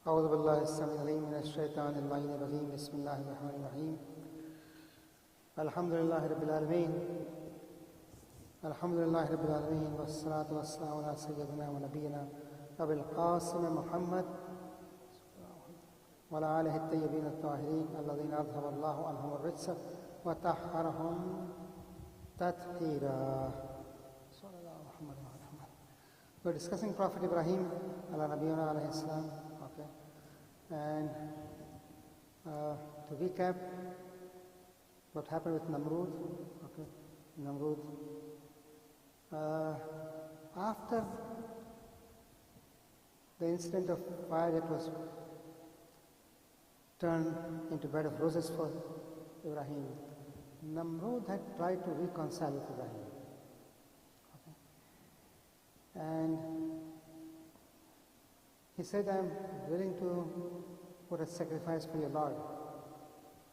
أعوذ بالله السميع العليم من الشيطان اللعين الرجيم بسم الله الرحمن الرحيم الحمد لله رب العالمين الحمد لله رب العالمين والصلاة والسلام على سيدنا ونبينا أبي القاسم محمد وعلى آله الطيبين الطاهرين الذين أذهب الله عنهم الرجس وطهرهم تطهيرا. We're discussing Prophet Ibrahim ala Nabiyuna alayhi salam. Okay. And to recap what happened with Namrud. Okay. Namrud. After the incident of fire that was turned into bed of roses for Ibrahim, Namrud had tried to reconcile with Ibrahim. And he said, I'm willing to put a sacrifice for your Lord.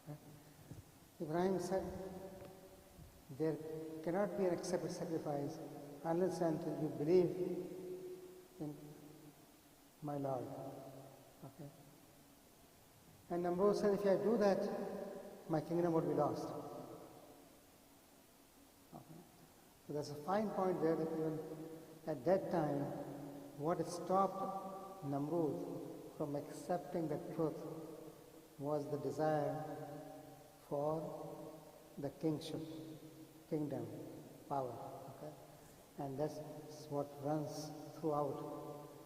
Okay. Ibrahim said, there cannot be an accepted sacrifice unless and until you believe in my Lord. Okay. And Namrud said, if I do that, my kingdom would be lost. Okay. So there's a fine point there that even at that time, what stopped Namrud from accepting the truth was the desire for the kingship, kingdom, power. Okay? And that's what runs throughout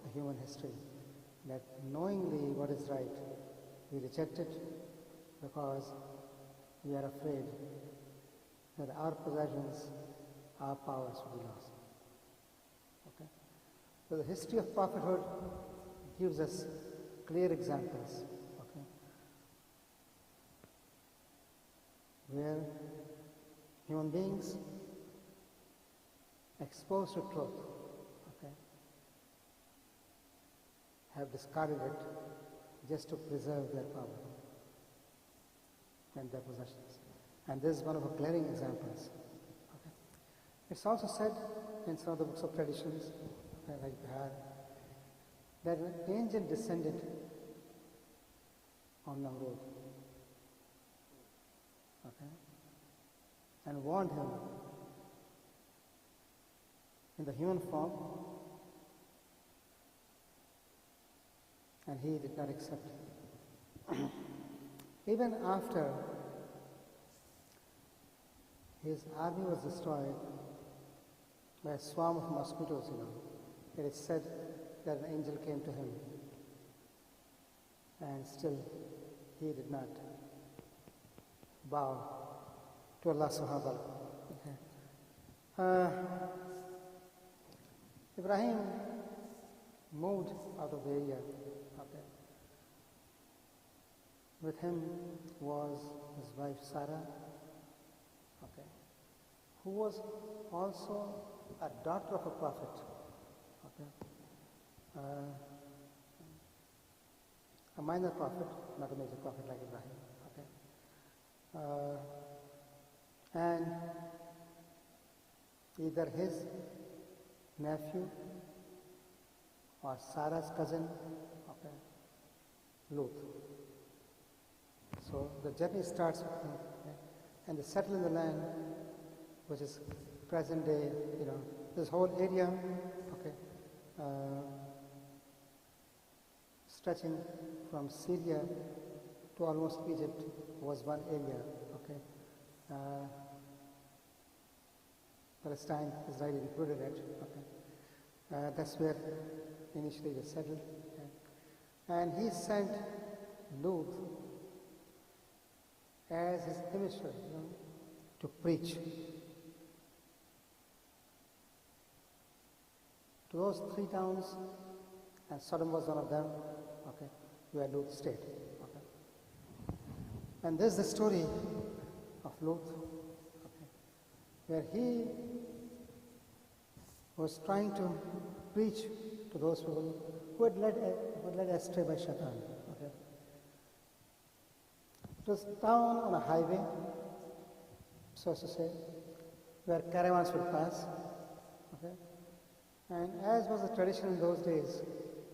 the human history. That knowingly what is right, we reject it because we are afraid that our possessions, our powers will be lost. So the history of prophethood gives us clear examples, okay, where human beings exposed to truth, okay, have discarded it just to preserve their power and their possessions. And this is one of the glaring examples. Okay. It's also said in some of the books of traditions, like Bihar, that an angel descended on Namrud, okay, and warned him in the human form, and he did not accept it. Even after his army was destroyed by a swarm of mosquitoes, it is said that an angel came to him and still he did not bow to Allah subhanahu wa ta'ala. Okay. Ibrahim moved out of the area. Okay. With him was his wife Sarah, okay, who was also a daughter of a prophet. A minor prophet, not a major prophet like Ibrahim. Okay. And either his nephew or Sarah's cousin, okay, Lut. So the journey starts with him, okay, and they settle in the land, which is present day, this whole area, okay, stretching from Syria to almost Egypt was one area. Okay, Palestine, Israel included it. Okay, that's where initially they settled. Okay. And he sent Lut as his emissary, to preach to those 3 towns, and Sodom was one of them, okay, where Lut stayed. Okay. And this is the story of Lut, okay, where he was trying to preach to those people who had led astray by Shaitan. Okay. It was down on a highway, so to say, where caravans would pass. Okay. And as was the tradition in those days,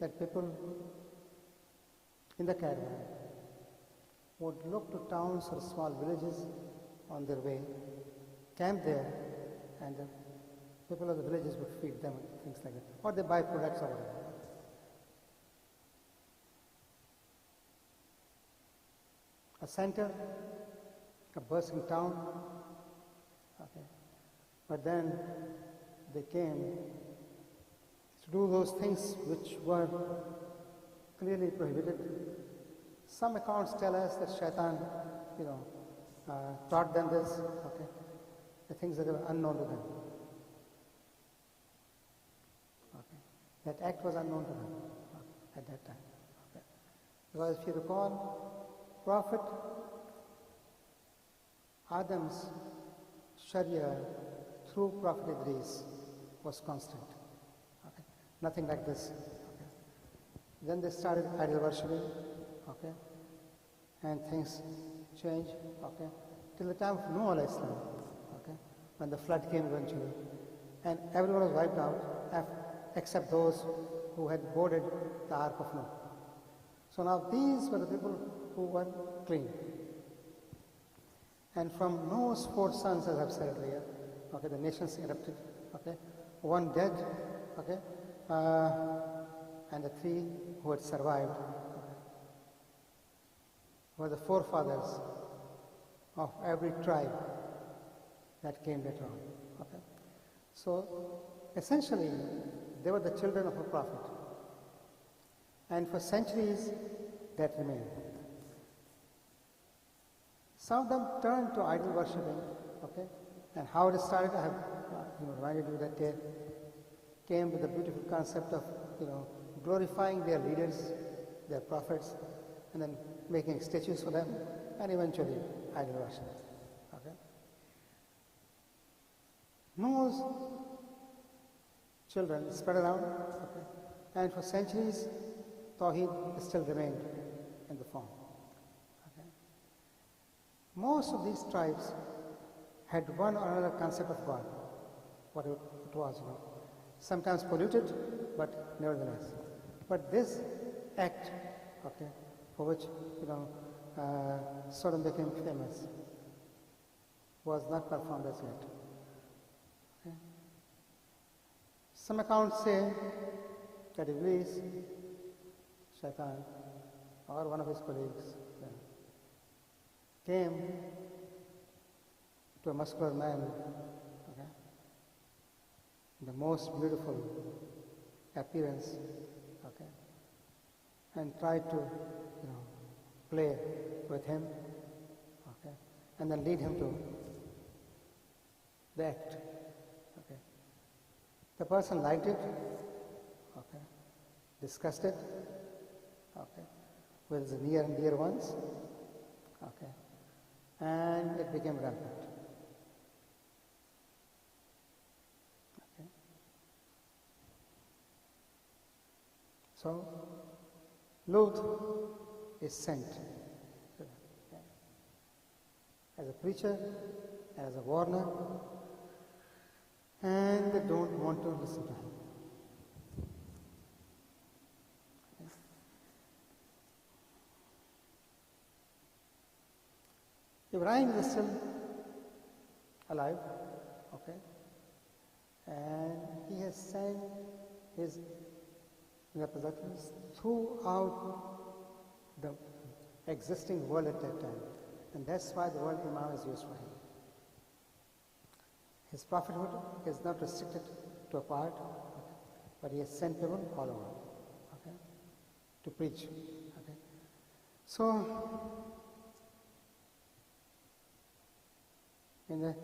that people in the caravan would look to towns or small villages on their way, camp there, and the people of the villages would feed them, things like that, or they buy products or whatever. A center, a bustling town, okay. But then they came to do those things which were clearly prohibited. Some accounts tell us that Shaitan, taught them this, okay, the things that were unknown to them. Okay. That act was unknown to them at that time. Okay. Because if you recall, Prophet Adam's Sharia through Prophet Idris was constant. Okay. Nothing like this. Okay. Then they started idol worshipping, okay, and things changed, okay, till the time of Noah alayhi salam, okay, when the flood came eventually, and everyone was wiped out except those who had boarded the Ark of Noah. So now these were the people who were clean. And from Noah's 4 sons, as I've said earlier, okay, the nations erupted, okay, 1 dead, okay, and the 3 who had survived were the forefathers of every tribe that came later on. Okay? So essentially, they were the children of a prophet. And for centuries, that remained. Some of them turned to idol worshipping, okay? And how it started, I have reminded you that they came with the beautiful concept of, glorifying their leaders, their prophets, and then making statues for them, and eventually idol worship. Okay? Noah's children spread around, okay? And for centuries, Tawheed still remained in the form. Okay? Most of these tribes had one or another concept of God, what it was, sometimes polluted, but nevertheless. But this act, okay, for which Sodom became famous, was not performed as yet. Okay. Some accounts say that Iblis, Shaitan, or one of his colleagues, came to a muscular man, okay, the most beautiful appearance, okay, and tried to, play with him, okay, and then lead him to the act. Okay. The person liked it, okay, discussed it, okay, with his near and dear ones, okay, and it became rampant. Okay. So, Lut is sent as a preacher, as a warner, and they don't want to listen to him. Ibrahim is still alive, okay, and he has sent his representatives throughout the existing world at that time, and that's why the word Imam is used for him. His prophethood is not restricted to a part, okay, but he has sent people all over, okay, to preach. Okay. So, in the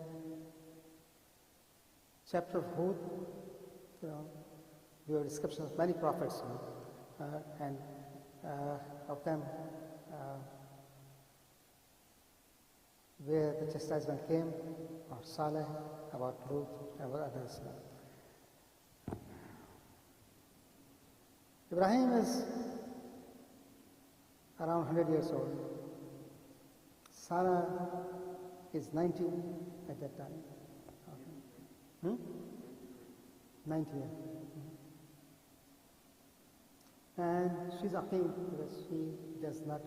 chapter of Hud, there are descriptions of many prophets, and of them where the chastisement came, or Saleh, about Lut, and about others. Ibrahim is around 100 years old. Sarah is 90 at that time. Okay. 90 years. and she's aqim because she does not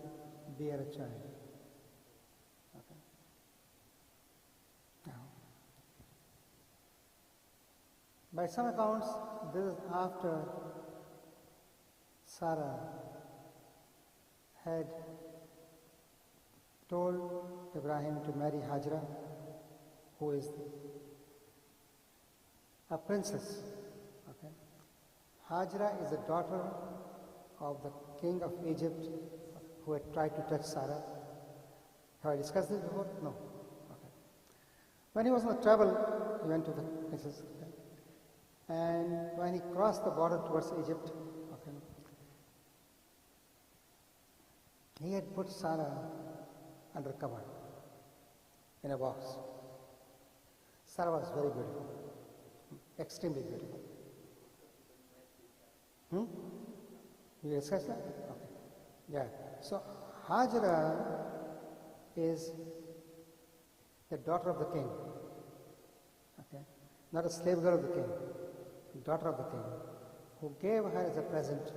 bear a child. Okay. Now, by some accounts, this is after Sarah had told Ibrahim to marry Hajra, who is a princess. Okay. Hajra is the daughter of the king of Egypt who had tried to touch Sarah. Have I discussed this before? No. Okay. When he was on travel, he went to the princess. Okay. And when he crossed the border towards Egypt, okay, he had put Sarah under cover in a box. Sarah was very beautiful, extremely beautiful. You discussed that? Okay. Yeah. So Hajra is the daughter of the king. Okay. Not a slave girl of the king, daughter of the king, who gave her as a present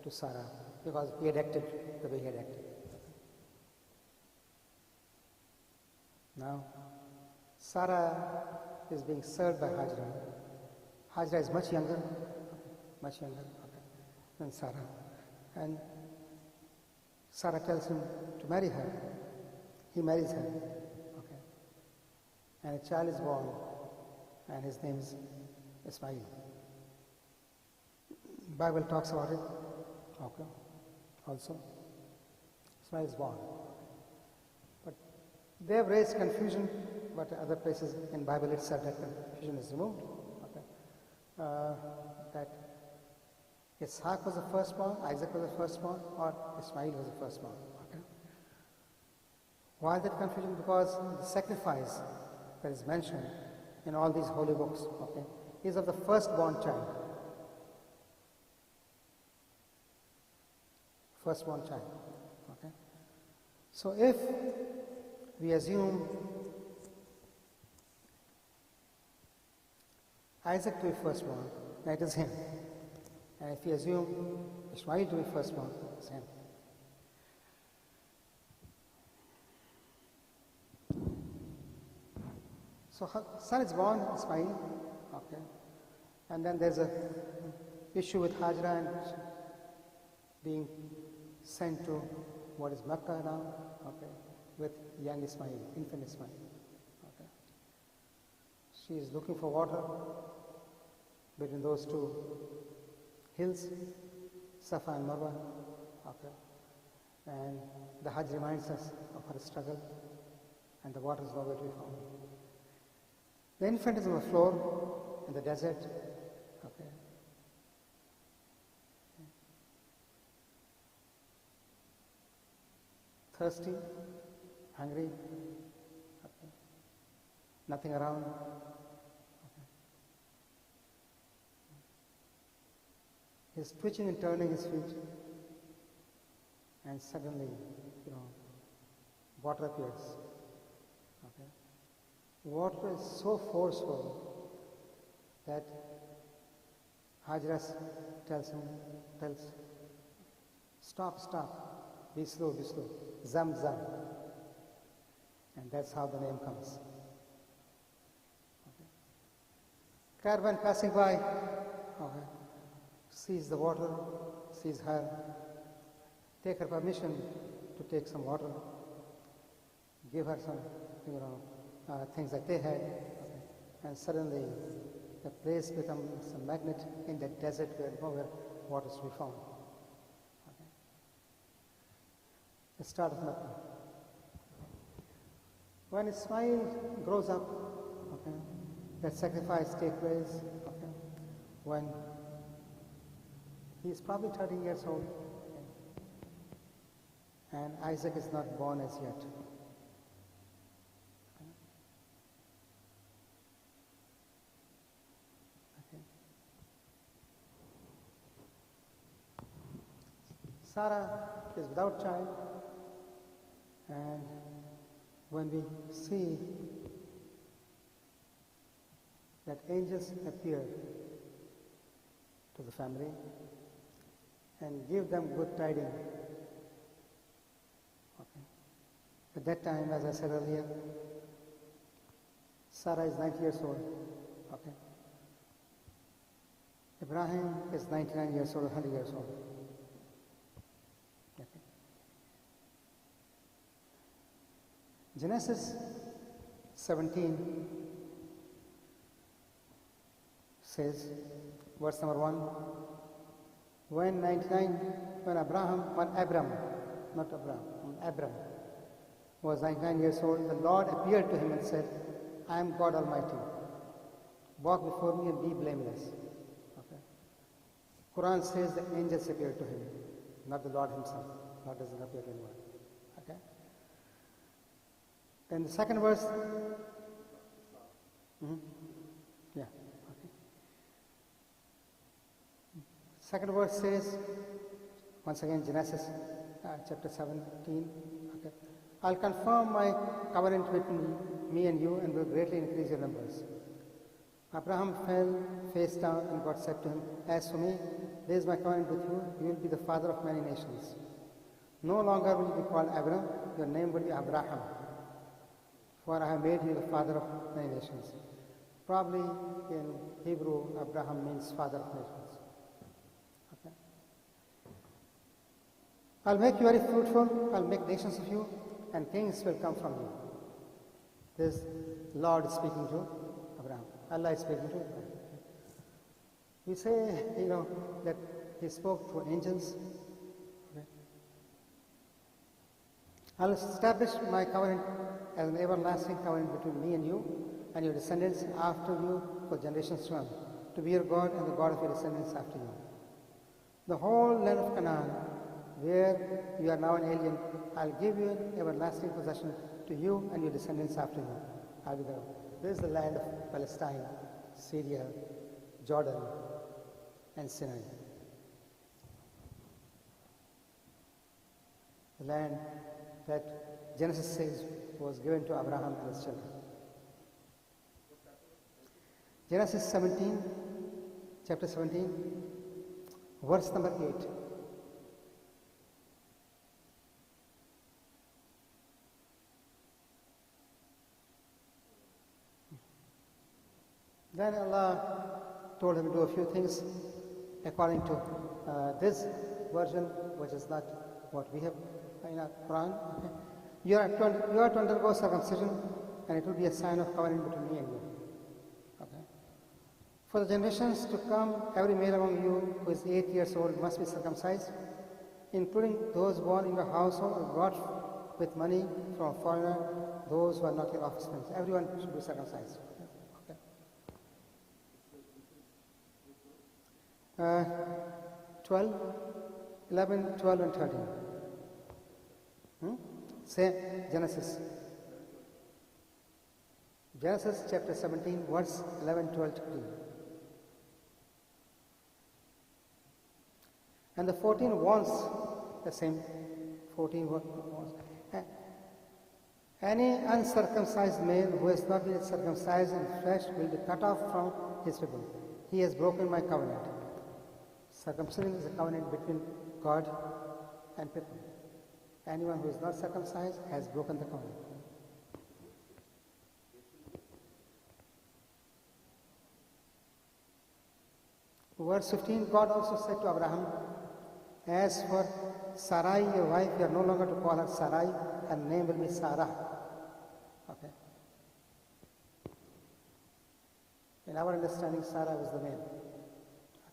to Sarah because he had acted the way he had acted. Now, Sarah is being served by Hajra. Hajra is much younger than Sarah. And Sarah tells him to marry her. He marries her. Okay. And a child is born, and his name is Ismail. The Bible talks about it. Okay. Also, Ismail is born. But they have raised confusion, but other places in Bible itself that confusion is removed. Okay. That Ishaq was the firstborn, Isaac was the firstborn, or Ismail was the firstborn. Okay. Why that confusion? Because the sacrifice that is mentioned in all these holy books, okay, is of the firstborn child. Firstborn child. Okay. So if we assume Isaac to be firstborn, then it is him. And if we assume Ishmael to be firstborn, it's him. So son is born, Ismail, okay. And then there's a issue with Hajra and being sent to what is Makkah now, okay, with young Ismail, infant Ismail. Okay. She is looking for water between those two hills, Safa and Marwa. Okay. And the Hajj reminds us of her struggle, and the water is nowhere to be found. The infant is on the floor in the desert. Okay. Thirsty, hungry, okay. Nothing around. Okay. He's twitching and turning his feet, and suddenly, water appears. Okay. Water is so forceful that Hajra tells, stop, be slow, Zam. And that's how the name comes. Okay. Caravan passing by, okay, sees the water, sees her, take her permission to take some water, give her some, things that they had, okay. And suddenly the place becomes a magnet in the desert where nowhere water is to be found. Okay. The start of nothing. When Ismail grows up, okay, that sacrifice takes place, okay, when he is probably 13 years old, okay, and Isaac is not born as yet. Sarah is without child, and when we see that angels appear to the family and give them good tidings. Okay. At that time, as I said earlier, Sarah is 90 years old. Okay. Abraham is 99 years old, 100 years old. Okay. Genesis 17 says, verse number 1, when Abram was 99 years old, the Lord appeared to him and said, I am God Almighty. Walk before me and be blameless. Okay. Quran says the angels appeared to him, not the Lord himself. Lord doesn't appear to anyone. Okay. In the second verse, yeah. Okay. Second verse says, once again, Genesis chapter 17. Okay. I'll confirm my covenant between me and you and will greatly increase your numbers. Abraham fell face down, and God said to him, as for me, there is my covenant with you. You will be the father of many nations. No longer will you be called Abram, your name will be Abraham. For I have made you the father of many nations. Probably in Hebrew, Abraham means father of nations. Okay. I'll make you very fruitful, I'll make nations of you, and kings will come from you. This Lord is speaking to Abraham. Allah is speaking to Abraham. We say, that he spoke through angels. Okay. I'll establish my covenant as an everlasting covenant between me and you and your descendants after you for generations to come, to be your God and the God of your descendants after you. The whole land of Canaan, where you are now an alien, I'll give you an everlasting possession to you and your descendants after you. I'll be there. This is the land of Palestine, Syria, Jordan, and Sinai. The land that Genesis says was given to Abraham and his children. Genesis 17, chapter 17, verse number 8. Then Allah told him to do a few things according to this version, which is not what we have in our Quran. Okay. You are to undergo circumcision, and it will be a sign of covenant between me and you. Okay. For the generations to come, every male among you who is 8 years old must be circumcised, including those born in your household or brought with money from a foreigner, those who are not your offspring. Everyone should be circumcised. 11, 12, and 13. Say Genesis. Genesis chapter 17, verse 11, 12, 13. And the 14 warns the same. 14 warns. Any uncircumcised male who has not been circumcised in flesh will be cut off from his people. He has broken my covenant. Circumcision is a covenant between God and people. Anyone who is not circumcised has broken the covenant. Verse 15, God also said to Abraham, as for Sarai, your wife, you are no longer to call her Sarai, her name will be Sarah. Okay. In our understanding, Sarah was the male.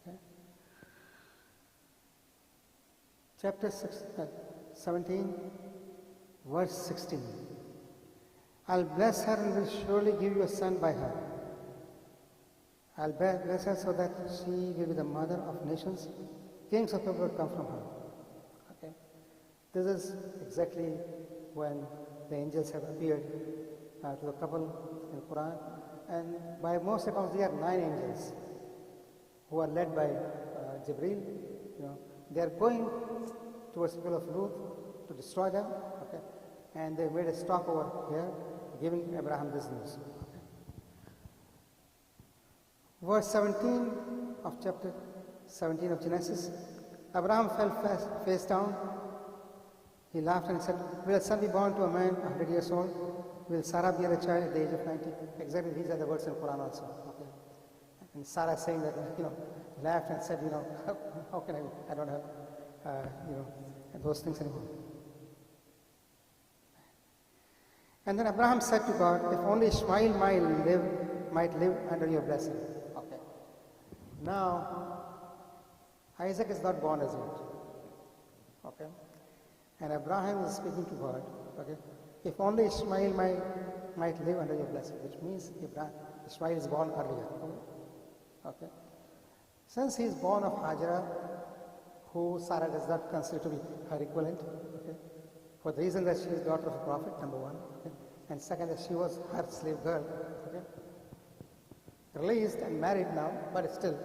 Okay. Chapter 17, verse 16. I'll bless her and will surely give you a son by her. I'll bless her so that she will be the mother of nations. Kings of people will come from her. Okay. This is exactly when the angels have appeared to the couple in the Quran. And by most accounts, there are 9 angels who are led by Jibreel. They are going towards the people of Lut to destroy them. Okay. And they made a stop over here, giving Abraham this news. Okay. Verse 17 of chapter 17 of Genesis. Abraham fell face down. He laughed and said, "Will a son be born to a man 100 years old? Will Sarah bear a child at the age of 90? Exactly, these are the words in Quran also. Okay. And Sarah saying that, laughed and said, how can I don't have, those things anymore. And then Abraham said to God, if only Ishmael might live under your blessing. Okay. Now, Isaac is not born as yet. Okay. And Abraham is speaking to God. Okay. If only Ishmael might live under your blessing, which means Ishmael is born earlier. Okay. Since he is born of Hajara, who Sarah does not consider to be her equivalent, okay, for the reason that she is daughter of a prophet, number one, okay, and second that she was her slave girl, okay, released and married now, but still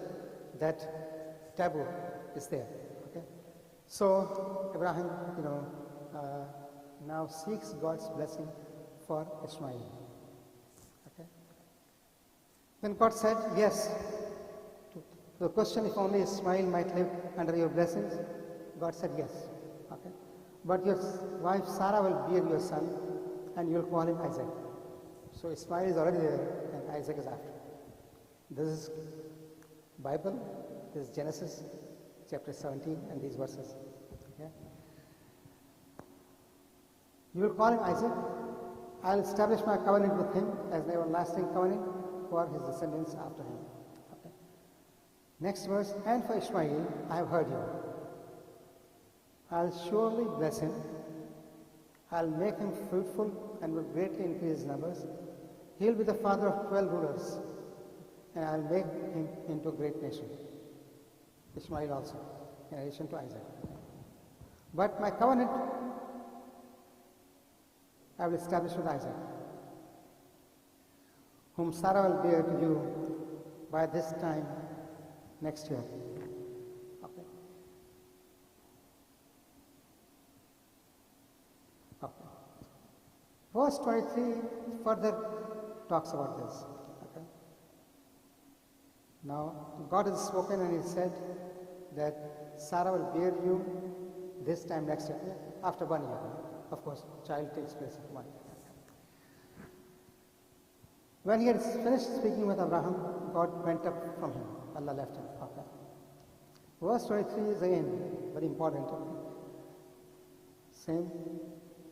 that taboo is there. Okay. So Abraham, now seeks God's blessing for Ishmael. Okay. Then God said, yes. To the question, if only Ishmael might live under your blessings, God said yes. Okay. But your wife Sarah will bear your son, and you will call him Isaac. So Ishmael is already there, and Isaac is after. This is Bible. This is Genesis chapter 17 and these verses. Okay. You will call him Isaac. I will establish my covenant with him as an everlasting covenant for his descendants after him. Okay. Next verse, and for Ishmael I have heard you. I will surely bless him. I will make him fruitful and will greatly increase his numbers. He will be the father of 12 rulers, and I will make him into a great nation. Ishmael also, in addition to Isaac. But my covenant I will establish with Isaac, whom Sarah will bear to you by this time next year. Okay. Okay. Verse 23 further talks about this. Okay. Now, God has spoken and He said that Sarah will bear you this time next year, after 1 year. Of course, child takes place at 1 year. When he had finished speaking with Abraham, God went up from him. Allah left him. Okay. Verse 23 is again very important. Same,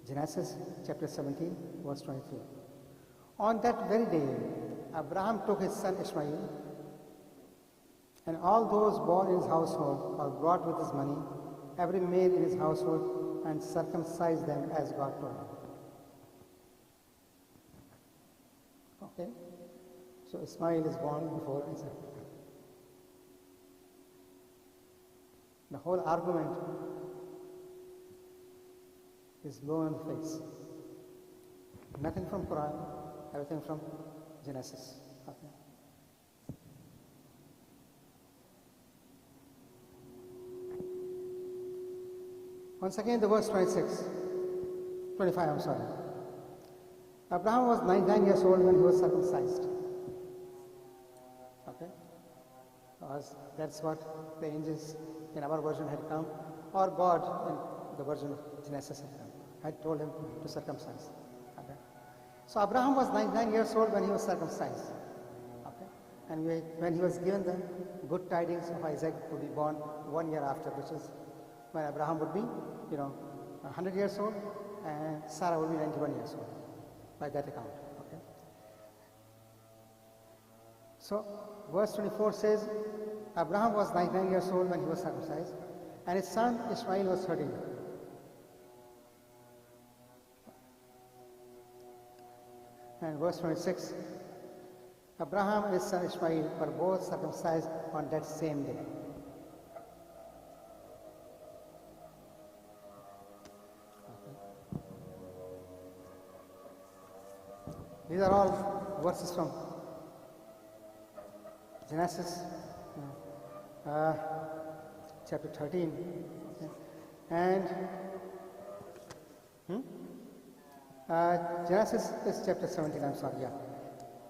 Genesis chapter 17, verse 23. On that very day, Abraham took his son Ishmael, and all those born in his household or brought with his money, every male in his household, and circumcised them as God told him. Okay? So Ishmael is born before Isaac. The whole argument is blown in the face. Nothing from Quran, everything from Genesis. Okay. Once again, the verse 25, I'm sorry. Abraham was 99 years old when he was circumcised. Okay? Because that's what the angels in our version had come, or God in the version of Genesis had told him to circumcise. Okay? So Abraham was 99 years old when he was circumcised. Okay? And when he was given the good tidings of Isaac to be born 1 year after, which is when Abraham would be, 100 years old, and Sarah would be 91 years old, by that account. Okay. So, verse 24 says, Abraham was 99 years old when he was circumcised, and his son Ishmael was 13. And verse 26, Abraham and his son Ishmael were both circumcised on that same day. These are all verses from Genesis chapter 13. Okay. And Genesis is chapter 17, I'm sorry, yeah.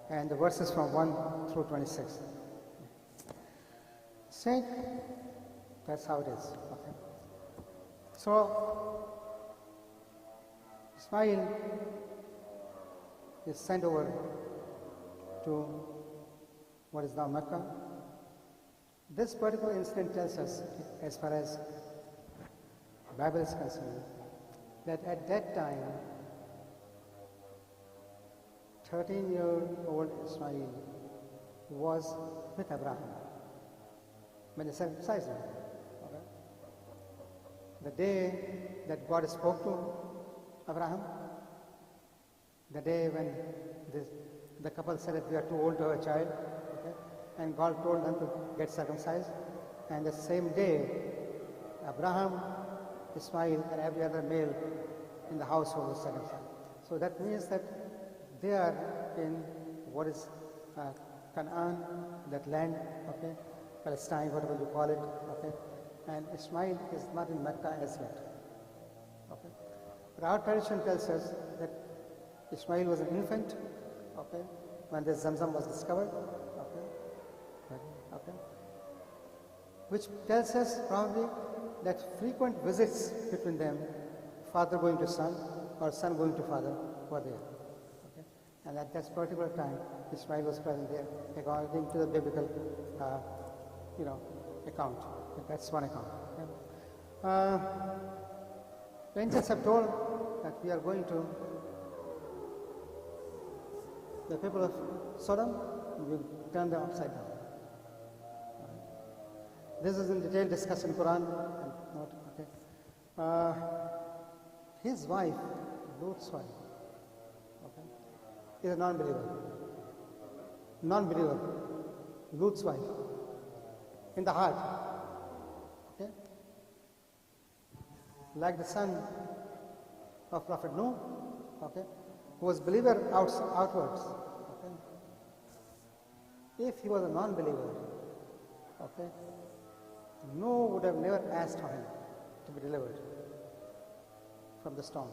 And the verses from 1 through 26. Saying, That's how it is. Okay. So Ismail is sent over to what is now Mecca. This particular incident tells us, as far as the Bible is concerned, that at that time 13-year-old Ismail was with Abraham when he circumcised him. Okay. The day that God spoke to Abraham, the day when the couple said that we are too old to have a child, okay, and God told them to get circumcised, and the same day Abraham, Ismail, and every other male in the household was circumcised. So that means that they are in what is Canaan, that land, okay, Palestine, whatever you call it, okay, and Ismail is not in Mecca as yet. Okay. But our tradition tells us that Ismail was an infant, okay, when this Zamzam was discovered, okay, which tells us probably that frequent visits between them, father going to son or son going to father, were there. Okay. And at that particular time, Ismail was present there, according to the biblical, account. That's one account. Okay. The angels have told that we are going to the people of Sodom, we will turn them upside down. This is in detail discussed in Quran. Okay. His wife, Lot's wife, okay, is a non-believer. Non-believer, Lot's wife, in the heart. Okay. Like the son of Prophet Noah, okay, who was believer outwards. Okay. If he was a non-believer, okay, Noah would have never asked for him to be delivered from the storm.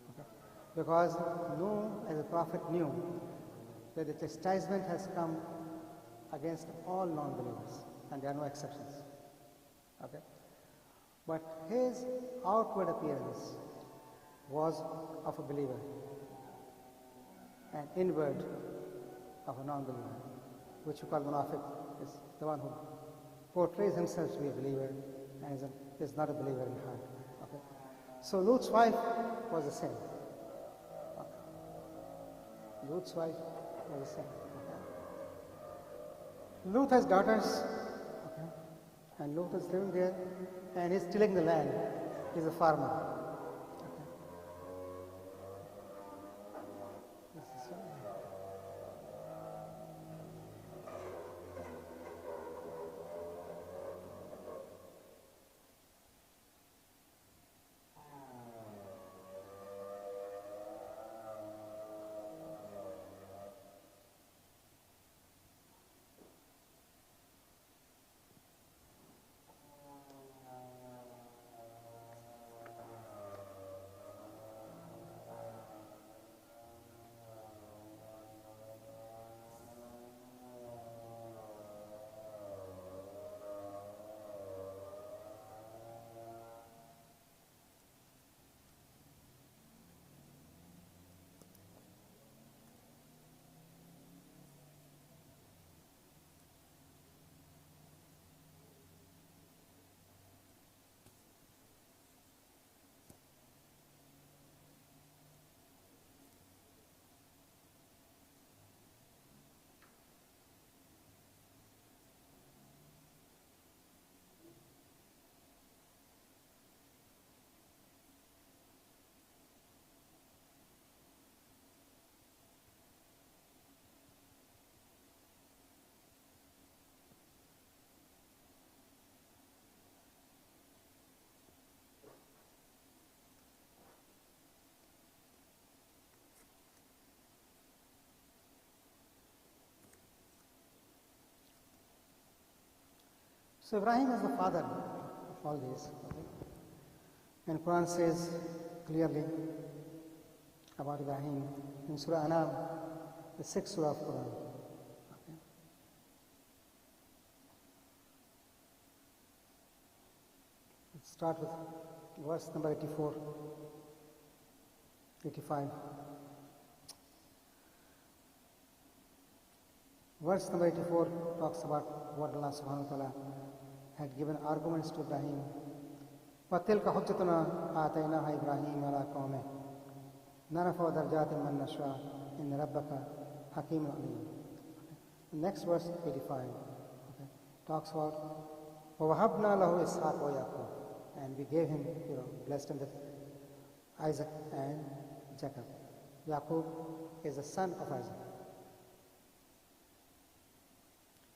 Okay. Because Noah, as a prophet, knew that the chastisement has come against all non-believers, and there are no exceptions. Okay. But his outward appearance was of a believer, and inward of a non-believer, which you call munafiq, is the one who portrays himself to be a believer and is not a believer in heart. Okay. So Lot's wife was the same. Okay. Lot's wife was the same. Okay. Lot has daughters, okay, and Lot is living there, and he's tilling the land. He's a farmer. So Ibrahim is the father of all these. Okay? And Quran says clearly about Ibrahim in Surah Anam, the 6th surah of Quran. Okay? start with verse number 84, 85. Verse number 84 talks about what Allah subhanahu wa ta'ala had given arguments to Ibrahim. وَتِلْكَ حُجَّتُنَا آتَيْنَاهَا إِبْرَاهِيمَ عَلَىٰ قَوْمِهِ نَرْفَعُ دَرَجَاتٍ مَّن نَّشَاءُ إِنَّ رَبَّكَ حَكِيمٌ عَلِيمٌ. Next verse 85 talks about وَوَهَبْنَا لَهُ إِسْحَاقَ وَيَعْقُوبَ, and we gave him, blessed him with Isaac and Jacob. Yaqub is the son of Isaac.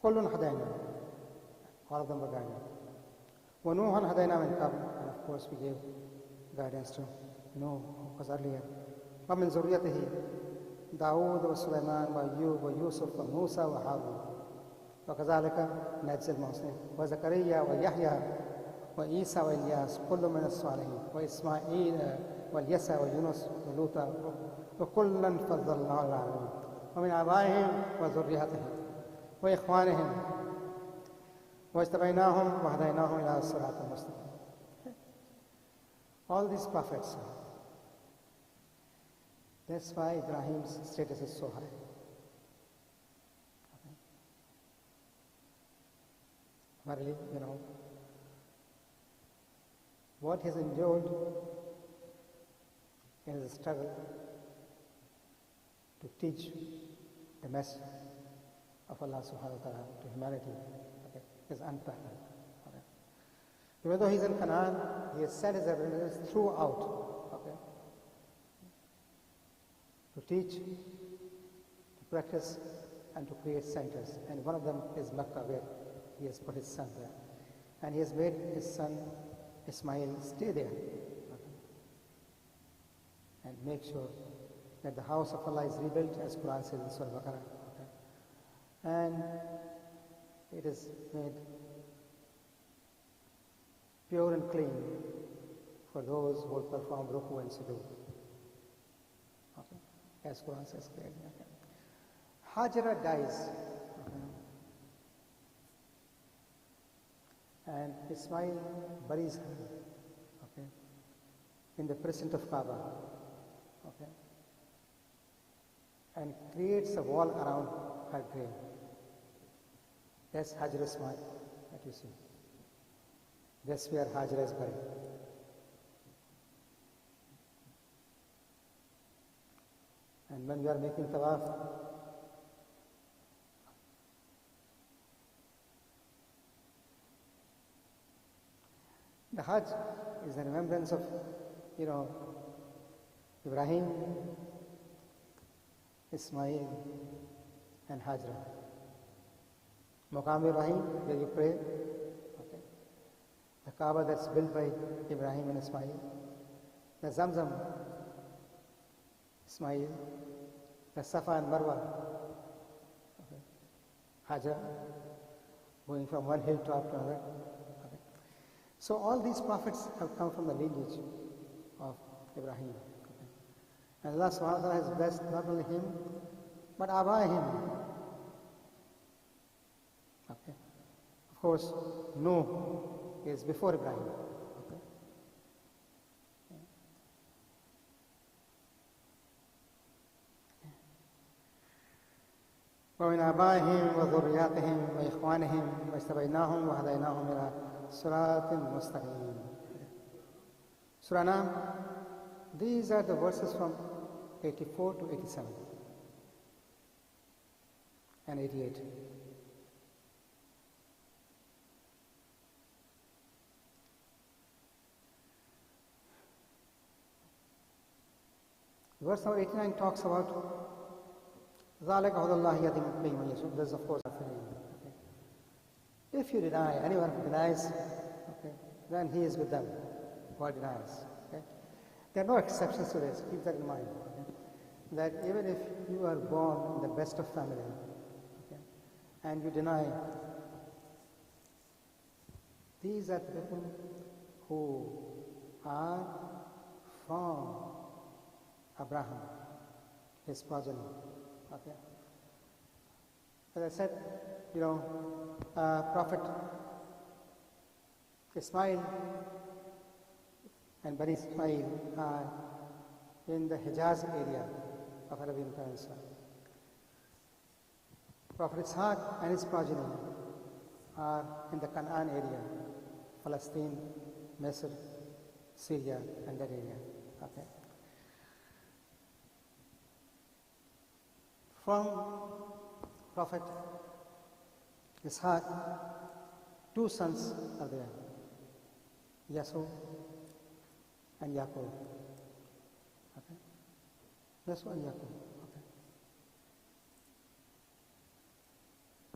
كُلٌّ هَدَيْنَا, all of them were guided. وَنُوحًا هَدَيْنَا مِن قَبْلُ, and of course we gave guidance to Noah, who was earlier. وَمِن ذُرِّيَّتِهِ داود وسليمان وأيوب ويوسف وموسى وهارون وكذلك نجزي المحسنين وزكريا ويحيى وعيسى وإلياس كل من الصالحين وإسماعيل واليسع ويونس ولوطا وكلا فضلنا على العالمين ومن آبائهم وذرياتهم وإخوانهم واجتبيناهم وهديناهم إلى الصراط المستقيم. All these prophets. That's why Ibrahim's status is so high. Okay. Verily, what he's endured is a struggle to teach the message of Allah subhanahu wa ta'ala to humanity. Okay. Is unparalleled. Okay. Even though he's in Canaan, he has set his evidence throughout. To teach, to practice, and to create centers. And one of them is Makkah, where he has put his son there. And he has made his son Ismail stay there. And make sure that the house of Allah is rebuilt, as Quran says in Surah Baqarah. And it is made pure and clean for those who will perform ruku and sujood. As Quran says clearly. Hajara dies. And Ismail buries her in the precinct of Kaaba. And creates a wall around her grave. That's Hajar Ismail that you see. That's where Hajara is buried. And when we are making tawaf, the Hajj is a remembrance of, Ibrahim, Ismail, and Hajra. Maqam Ibrahim, where you pray. The Kaaba that's built by Ibrahim and Ismail. The Zamzam, Ismail, the Safa and Marwa, Hajar, going from one hilltop to another. So all these prophets have come from the lineage of Ibrahim. And Allah subhanahu wa ta'ala has blessed not only him, but Abaihim. Of course, Noah is before Ibrahim. ومن آبائهم وذرياتهم وإخوانهم واجتبيناهم وهديناهم إلى صراط مستقيم. Surah An'am, these are the verses from 84 to 87 and 88. Verse number 89 talks about ذَلِكَ هُدَى اللَّهِ يَهْدِي مَن يَشَاءُ. This is of course if you deny, anyone who denies, then he is with them who denies. There are no exceptions to this, keep that in mind. That even if you are born in the best of family, and you deny, these are people who are from Abraham, his progeny. As I said, Prophet Ismail and Bani Ismail are in the Hijaz area of Arabian Peninsula. Prophet Ishaq and his progeny are in the Canaan area, Palestine, Misr, Syria, and that area. Okay. From Prophet Ishaq, two sons are there, Yasur and Yaqub. Okay. Yasur and Yaqub. Okay.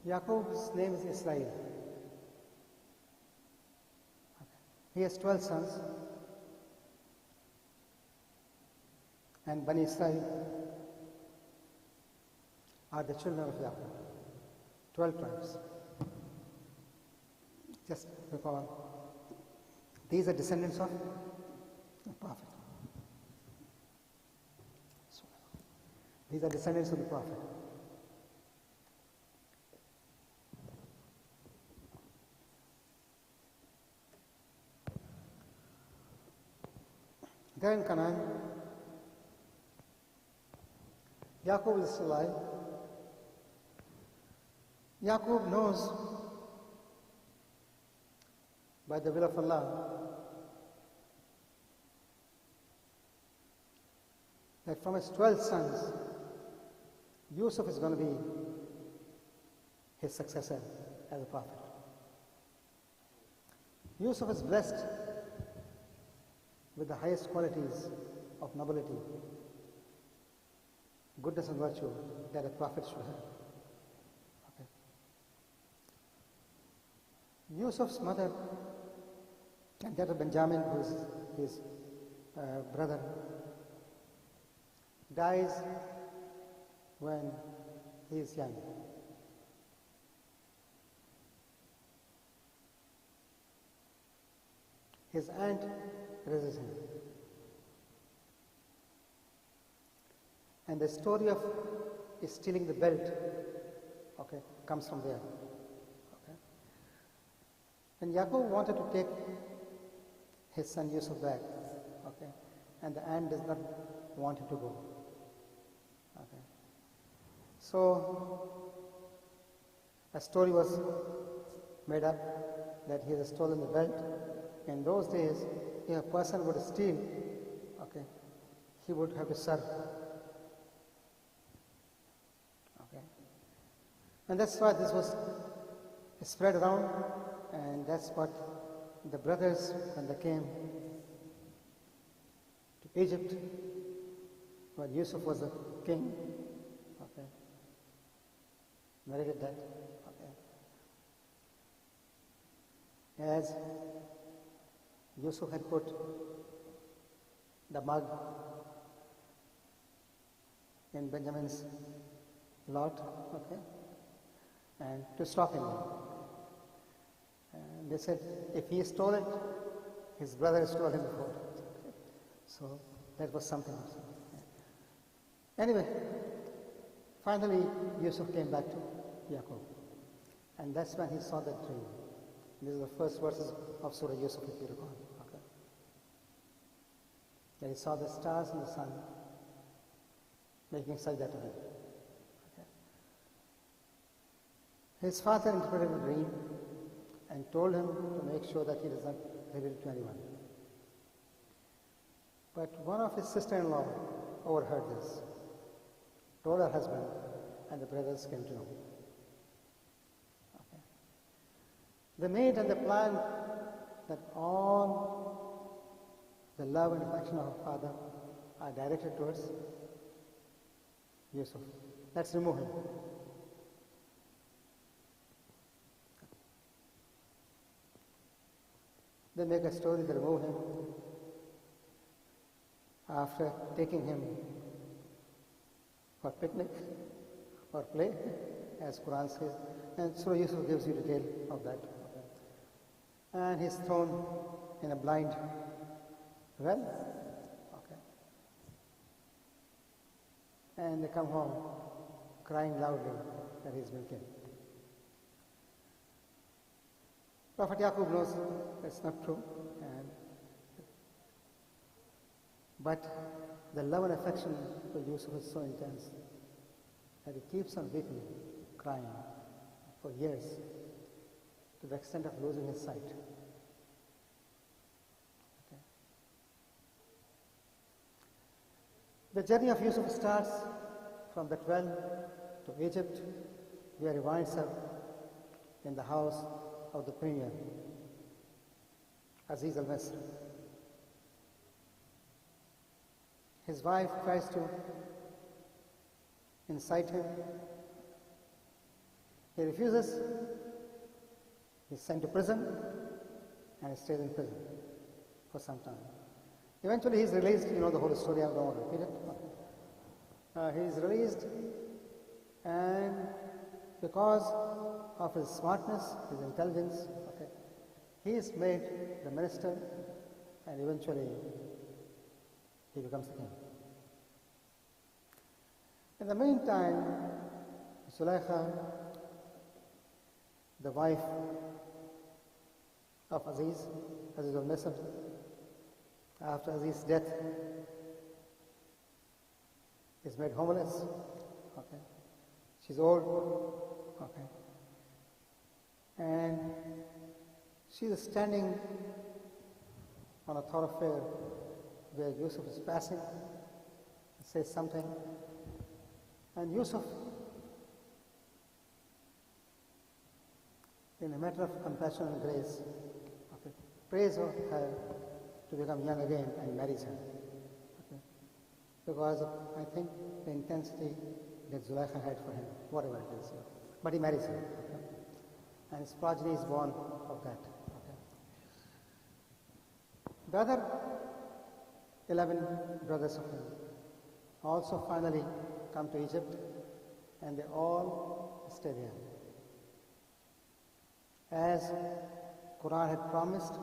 Yaqub's name is Israel. Okay. He has 12 sons, and Bani Israel are the children of Yaqub, 12 tribes. Just recall, these are descendants of the Prophet. So, these are descendants of the Prophet. There in Canaan, Yaqub is still alive. Yaqub knows by the will of Allah that from his 12 sons, Yusuf is going to be his successor as a prophet. Yusuf is blessed with the highest qualities of nobility, goodness and virtue that a prophet should have. Okay. Yusuf's mother and that of Benjamin, who is his brother, dies when he is young. His aunt raises him. And the story of stealing the belt, okay, comes from there. Okay. And Yaqub wanted to take his son Yusuf back, okay, and the aunt does not want him to go. Okay. So a story was made up that he has stolen the belt. In those days, if a person would steal, okay, he would have to serve. Okay. And that's why this was spread around, and that's what the brothers, when they came to Egypt, when Yusuf was a king, okay, narrated that. Okay. As Yusuf had put the mug in Benjamin's lot, okay, and to stop him. And they said, if he stole it, his brother stole him before. Okay. So that was something else. Anyway, finally Yusuf came back to Yaqub, and that's when he saw that dream. These are the first verses of Surah Yusuf, if you recall. Okay. That he saw the stars and the sun making sajda to him. Okay. His father interpreted the dream and told him to make sure that he does not reveal it to anyone. But one of his sister-in-law overheard this, told her husband, and the brothers came to know. Okay. They made and they planned that all the love and affection of our father are directed towards Yusuf. Let's remove him. They make a story, they remove him after taking him for picnic or play, as Quran says, and Surah Yusuf gives you detail of that. And he's thrown in a blind well. Okay. And they come home crying loudly that he's been killed. Prophet Yaqub knows that's not true, and But the love and affection for Yusuf is so intense that he keeps on weeping, crying for years, to the extent of losing his sight. Okay. The journey of Yusuf starts from that well to Egypt, where he winds up in the house of the premier, Aziz al-Misr. His wife tries to incite him. He refuses. He's sent to prison and he stays in prison for some time. Eventually he's released. You know the whole story, I don't want to repeat it. He's released, and because of his smartness, his intelligence, okay, he is made the minister, and eventually he becomes the king. In the meantime, Zulaikha, the wife of Aziz al-Misr, after Aziz's death, is made homeless. Okay, she's old. Okay, and she is standing on a thoroughfare where Yusuf is passing and says something, and Yusuf, in a matter of compassion and grace, okay, prays her to become young again and marries her. Okay, because of, I think, the intensity that Zulaikha had for him, whatever it is. But he marries her. Okay, and his progeny is born of that. Okay. The other 11 brothers of him also finally come to Egypt, and they all stay there. As Quran had promised,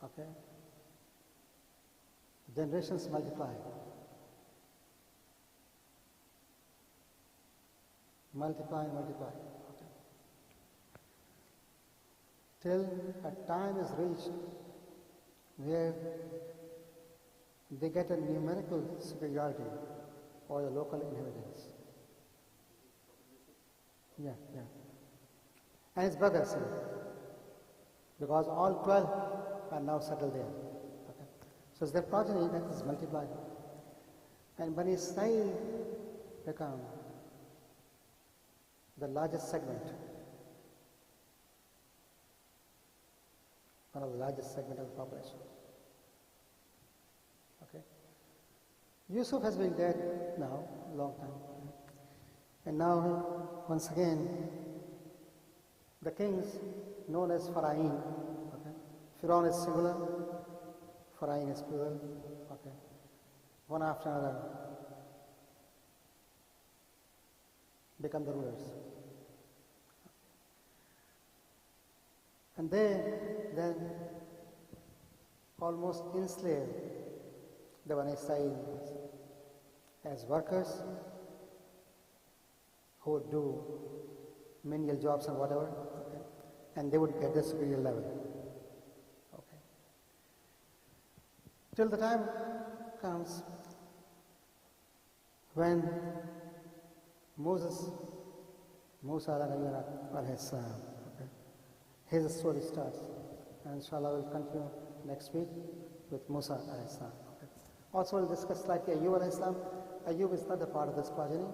okay, generations multiply. Multiply and multiply. Okay. Till a time is reached where they get a numerical superiority over the local inhabitants. Yeah. And his brothers, because all 12 are now settled there. Okay. So it's their progeny that is multiplied. And Bani Israel become the largest segment, one of the largest segment of the population. Okay. Yusuf has been dead now a long time. And now, once again, the kings known as Pharaim, okay. Pharaoh is singular, Pharaim is plural, okay. One after another become the rulers. And they then almost enslave the Bani Israel as workers who would do menial jobs and whatever, okay, and they would get the superior level. Okay. Till the time comes when Musa alayhi salam, okay, his story starts, and inshallah we'll continue next week with Musa alayhi salam. Okay. Also we'll discuss slightly Ayyub alayhi salam. Ayyub is not a part of this progeny.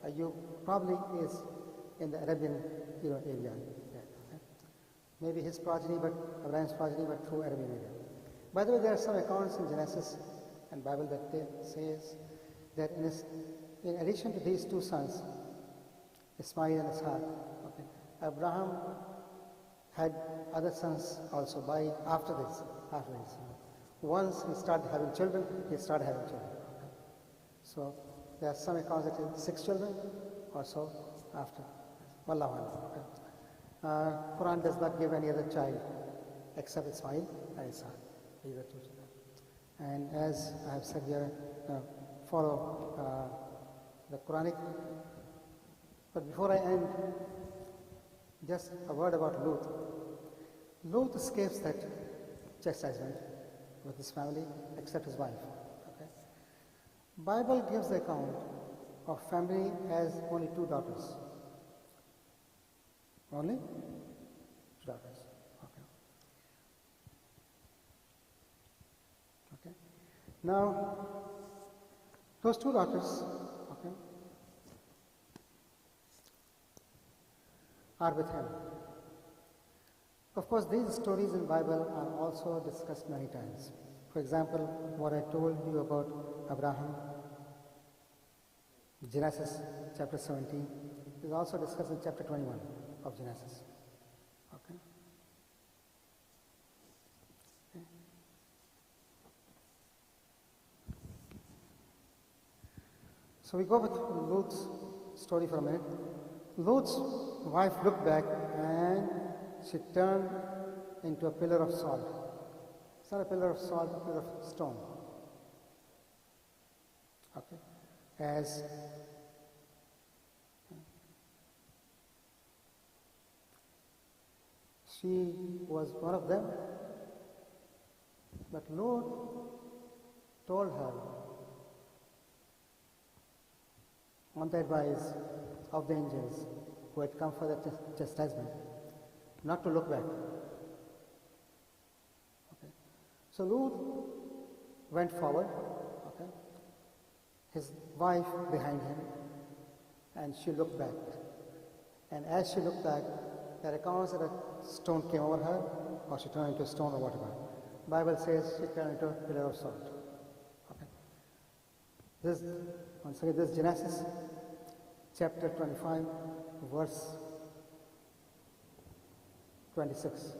Ayyub probably is in the Arabian area. Yeah, okay. Maybe his progeny, but Abraham's progeny, but through Arabian area. By the way, there are some accounts in Genesis and Bible that says that in addition to these two sons, Ismail and Ishaq, okay, Abraham had other sons also after this. Once he started having children, Okay. So there are some accounts that he 6 children or so after. Wallahu alam. Okay. Quran does not give any other child except Ismail and Ishaq. These are 2 children. And as I have said here, follow the Quranic. But before I end, just a word about Lut. Lut escapes that chastisement with his family, except his wife. Okay. Bible gives the account of family as only two daughters. Only two daughters. Okay. Okay. Now, those two daughters, okay, are with him. Of course, these stories in Bible are also discussed many times. For example, what I told you about Abraham, Genesis chapter 17, is also discussed in chapter 21 of Genesis. Okay. Okay. So we go with Lot's story for a minute. Lot's wife looked back and she turned into a pillar of salt. It's not a pillar of salt, a pillar of stone. Okay. As she was one of them, but Lot told her, on the advice of the angels who had come for the chastisement, not to look back. Okay. So Lot went forward, okay, his wife behind him, and she looked back. And as she looked back, there are accounts that a stone came over her, or she turned into a stone or whatever. Bible says she turned into a pillar of salt. Okay. This, once again, this is Genesis chapter 25, verse 26.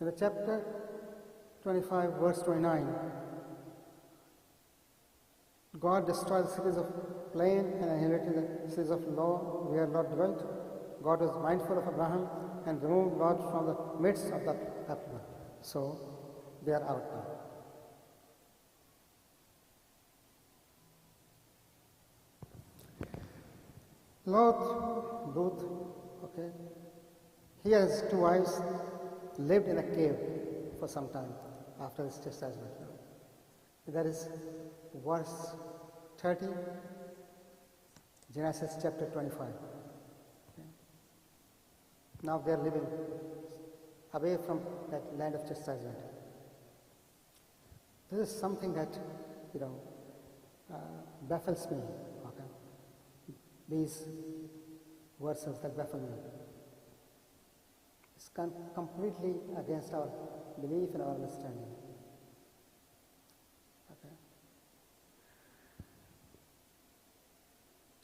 In the chapter 25, verse 29, God destroyed the cities of plain and inherited the cities of Lo, where Lot dwelt. God was mindful of Abraham and removed Lot from the midst of the people. So they are out now. Lot, okay, he has two wives, lived in a cave for some time after his chastisement. That is verse 30, Genesis chapter 25. Okay. Now they are living away from that land of chastisement. This is something that, baffles me. Okay. These verses that baffle me. It's completely against our belief and our understanding. Okay.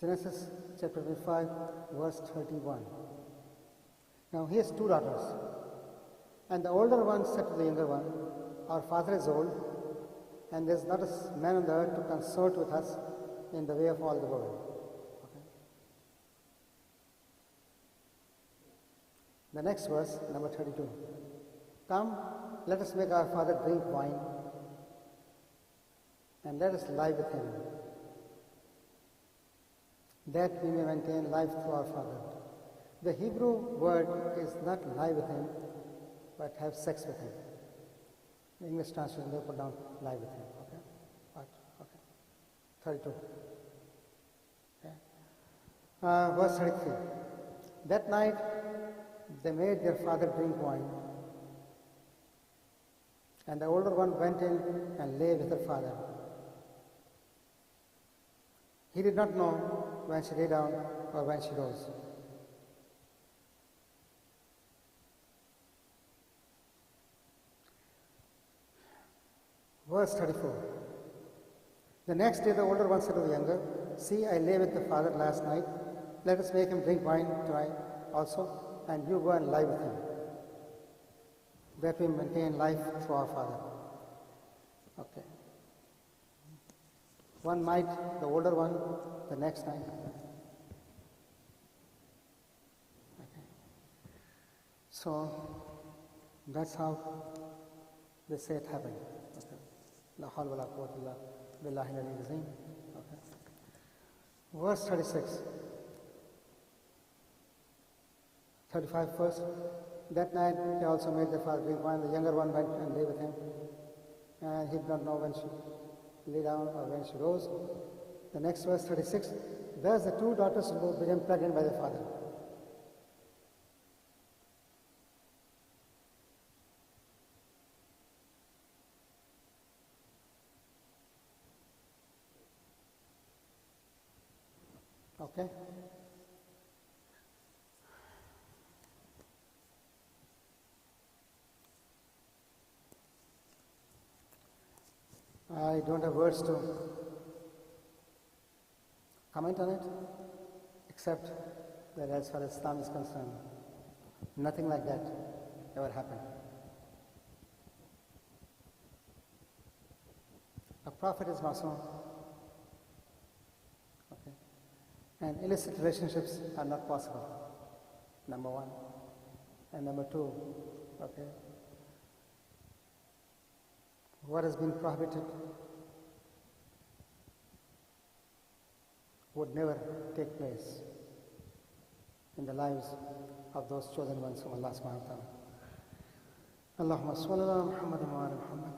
Genesis chapter 25, verse 31. Now he has two daughters, and the older one said to the younger one, "Our father is old, and there is not a man on the earth to consort with us in the way of all the world." Okay. The next verse, number 32. "Come, let us make our father drink wine, and let us lie with him, that we may maintain life through our father." The Hebrew word is not lie with him, but have sex with him. The English translation, they put down lie with him. Okay? But, okay. 32. Okay. Verse 33. That night, they made their father drink wine, and the older one went in and lay with her father. He did not know when she lay down or when she rose. Verse 34. The next day the older one said to the younger, "See, I lay with the father last night. Let us make him drink wine tonight also, and you go and lie with him, that we maintain life through our father." Okay. One night, the older one, the next night. Okay. So that's how they say it happened. Okay. La hawla wa la quwwata illa billahi al-aliyyil azim. Okay. Verse 36. 35 first. That night he also made the father drink wine. The younger one went and lay with him. And he did not know when she lay down or when she rose. The next verse, 36. Thus the two daughters became pregnant by their father. Okay? I don't have words to comment on it, except that as far as Islam is concerned, nothing like that ever happened. A prophet is Masoom. Okay? And illicit relationships are not possible, number one. And number two, okay, what has been prohibited would never take place in the lives of those chosen ones from Allah subhanahu wa ta'ala. Allahumma salli ala Muhammad wa ala Muhammad.